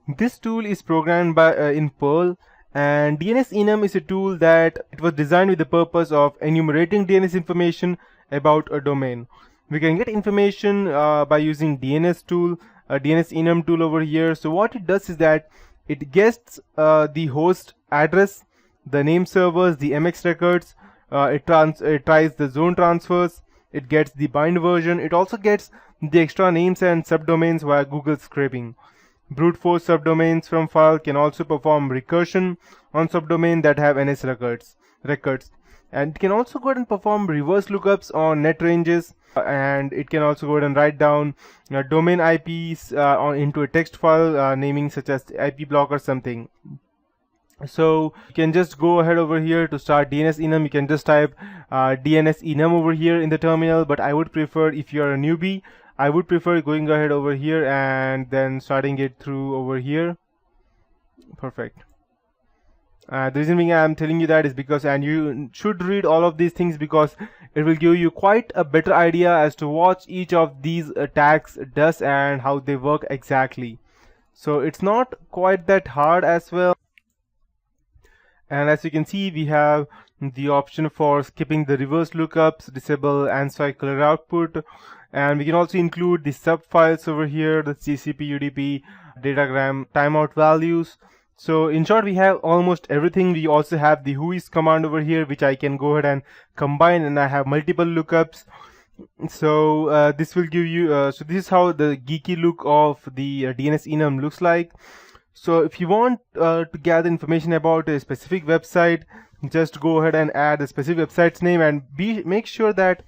This tool is programmed by in Perl, and DNSenum is a tool that it was designed with the purpose of enumerating DNS information about a domain. We can get information by using DNS tool, a DNSenum tool over here. So what it does is that it gets the host address, the name servers, the MX records. It tries the zone transfers. It gets the bind version. It also gets the extra names and subdomains via Google scraping. Brute force subdomains from file can also perform recursion on subdomain that have NS records, and it can also go ahead and perform reverse lookups on net ranges, and it can also go ahead and write down domain IPs into a text file naming such as IP block or something. So you can just go ahead over here to start DNSenum. You can just type DNSenum over here in the terminal, but I would prefer, if you are a newbie, I would prefer going ahead over here and then starting it through over here. Perfect. The reason being I'm telling you that is because, and you should read all of these things because it will give you quite a better idea as to what each of these tags does and how they work exactly. So it's not quite that hard as well. And as you can see, we have the option for skipping the reverse lookups, disable ANSI color output, and we can also include the sub files over here, the TCP, UDP, datagram, timeout values. So in short, we have almost everything. We also have the whois command over here, which I can go ahead and combine, and I have multiple lookups. So this will give you, so this is how the geeky look of the DNSenum looks like. So if you want to gather information about a specific website, just go ahead and add a specific website's name, and make sure that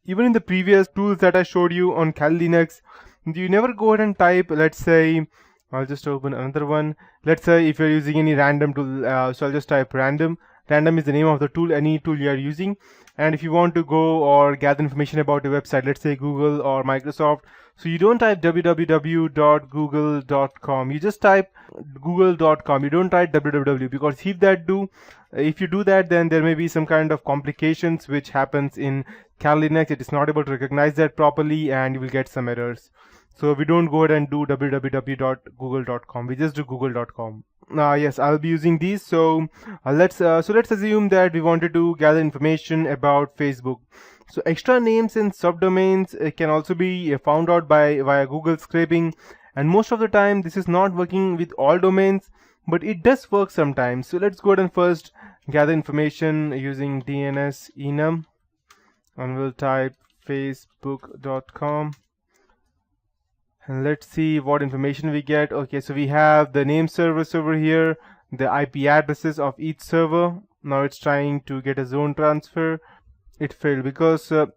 even in the previous tools that I showed you on Kali Linux, you never go ahead and type, let's say, I'll just open another one. Let's say if you're using any random tool, so I'll just type random. Random is the name of the tool, any tool you are using. And if you want to go or gather information about a website, let's say Google or Microsoft, so you don't type www.google.com. You just type google.com. You don't type www, because if you do that, then there may be some kind of complications which happens in Kali Linux. It is not able to recognize that properly, and you will get some errors. So we don't go ahead and do www.google.com. We just do google.com. Yes, I'll be using these. So let's assume that we wanted to gather information about Facebook. So extra names and subdomains can also be found out via Google scraping, and most of the time this is not working with all domains, but it does work sometimes. So let's go ahead and first gather information using DNSenum, and we'll type facebook.com. And let's see what information we get. Okay, so we have the name servers over here, the IP addresses of each server. Now it's trying to get a zone transfer. It failed because I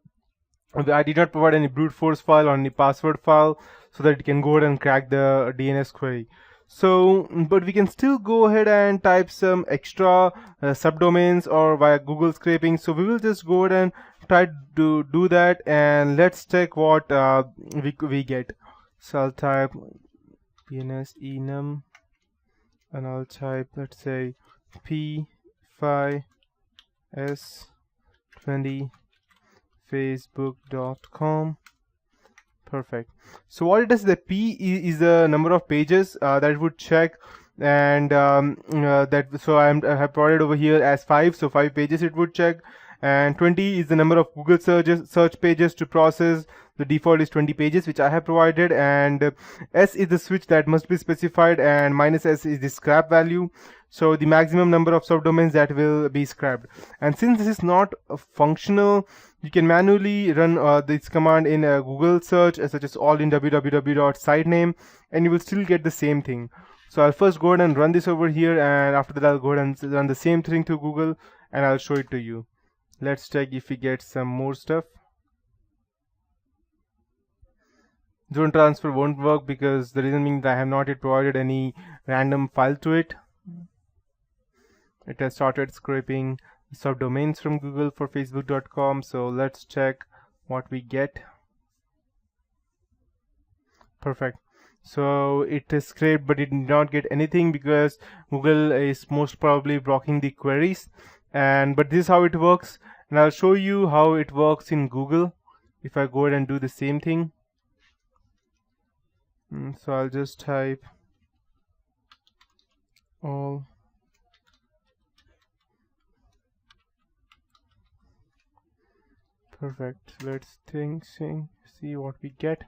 did not provide any brute force file or any password file so that it can go ahead and crack the DNS query. So, but we can still go ahead and type some extra subdomains or via Google scraping. So we will just go ahead and try to do that, and let's check what we get. So I'll type DNSenum, and I'll type, let's say, P5S20 facebook.com. Perfect. So what it does is that P is the number of pages that it would check, and so I have provided over here as 5, so 5 pages it would check, and 20 is the number of Google search pages to process. The default is 20 pages, which I have provided, and S is the switch that must be specified, and -S is the scrap value, so the maximum number of subdomains that will be scrapped. And since this is not functional, you can manually run this command in a Google search, such as all in www.sitename, and you will still get the same thing. So I'll first go ahead and run this over here, and after that I'll go ahead and run the same thing to Google, and I'll show it to you. Let's check if we get some more stuff. Zone transfer won't work because the reason being that I have not yet provided any random file to it. It has started scraping subdomains from Google for facebook.com. So let's check what we get. Perfect. So it is scraped, but it did not get anything because Google is most probably blocking the queries. But this is how it works, and I'll show you how it works in Google if I go ahead and do the same thing. So I'll just type all. Perfect. Let's see what we get.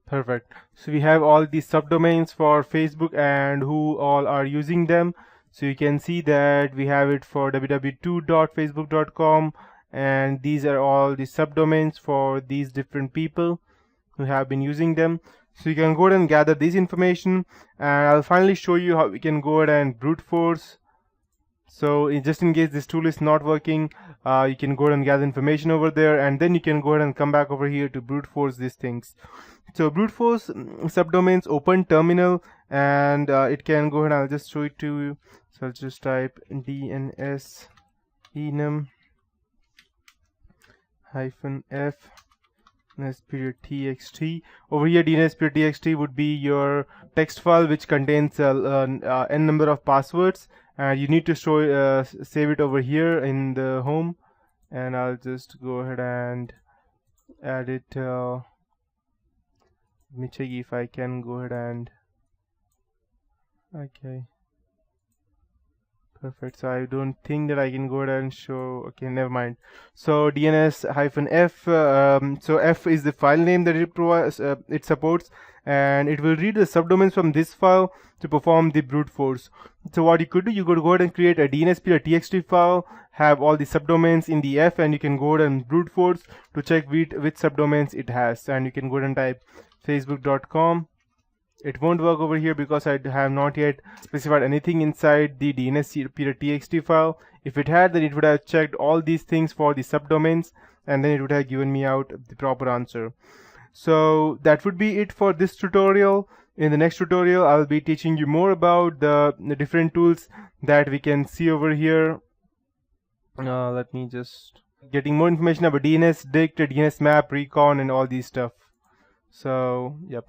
Perfect. So we have all these subdomains for Facebook and who all are using them. So you can see that we have it for www.facebook.com, and these are all the subdomains for these different people who have been using them. So you can go ahead and gather this information, and I'll finally show you how we can go ahead and brute force. So just in case this tool is not working, you can go ahead and gather information over there, and then you can go ahead and come back over here to brute force these things. So brute force subdomains open terminal, and it can go ahead. I'll just show it to you. So I'll just type DNSenum -f DNS.txt. Over here, DNS.txt would be your text file which contains n number of passwords, and you need to save it over here in the home. And I'll just go ahead and add it. Let me check if I can go ahead and okay. Perfect. So I don't think that I can go ahead and show. Okay, never mind. So DNS-F. So F is the file name that it provides. It supports, and it will read the subdomains from this file to perform the brute force. So what you could do, you could go ahead and create a DNS.txt file, have all the subdomains in the F, and you can go ahead and brute force to check which subdomains it has. And you can go ahead and type facebook.com. It won't work over here because I have not yet specified anything inside the DNS.txt file. If it had, then it would have checked all these things for the subdomains, and then it would have given me out the proper answer. So that would be it for this tutorial. In the next tutorial, I'll be teaching you more about the different tools that we can see over here. Let me just getting more information about DNS, DICT, DNS map, recon, and all these stuff. So, yep.